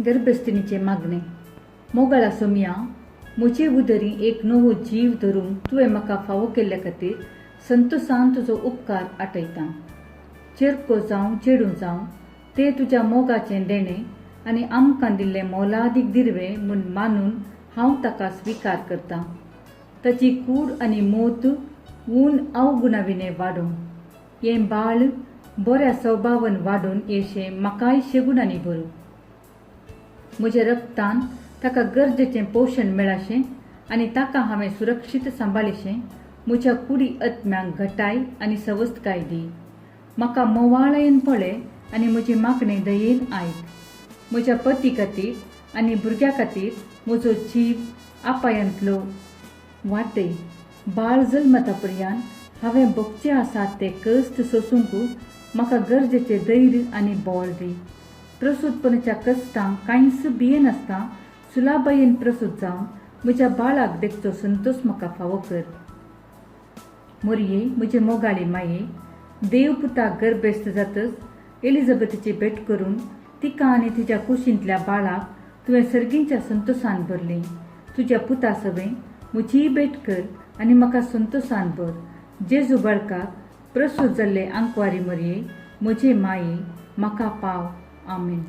गर्भस्थिनीचे मागणे मोगळा सोमिया म्हजे उदरी एक नवो जीव धरून तुवें म्हाका फावो केल्ल्या खातीर संतोशान तुजो उपकार आठयता. चिरको जावं चेडूं जावं तें तुज्या मोगाचें देणें आनी आमकां दिल्लें मोलादीक दिर्वे म्हूण मानून हांव ताका स्विकार करतां. ताची कूड आनी मोत ऊन अवगुणाविने वाडूं. हें बाळ बऱ्या स्वभावान वाडून येशें म्हाकाय शेगुणांनी भरूं. म्हज्या रक्तान ताका गरजेचें पोशण मेळाशें आनी ताका हांवें सुरक्षीत सांबाळीशें. म्हज्या कुडी आत्म्याक घटाय आनी सवस्तकाय दी. म्हाका मोवाळेन पळय आनी म्हजी मागणी दयेन आयक. म्हज्या पती खातीर आनी भुरग्या खातीर म्हजो जीव आपायांतलो वाटय. बाळ जल्मता पर्यान हांवें भोगचें आसात ते कश्ट सोंसूंक म्हाका गरजेचें धैर्य आनी बोळ दी. प्रसूतपणाच्या कश्टांक कांयच भिये नासता सुलाबायेन प्रसूत जावन म्हज्या बाळाक देखचो संतोश म्हाका फावो कर. मोरये म्हजे मोगाळी माये, देवपुताक गर्भस्थ जातच एलिझाबेथीची भेट करून तिका आनी तिच्या कुशींतल्या बाळाक तुवें सर्गींच्या संतोशान भरली. तुज्या पुता सवें म्हजी भेट कर आनी म्हाका संतोशान भर. जेजू बाळकाक प्रसूत जाल्ले आंकवारी मोरये म्हजे माये म्हाका पाव. आमेन.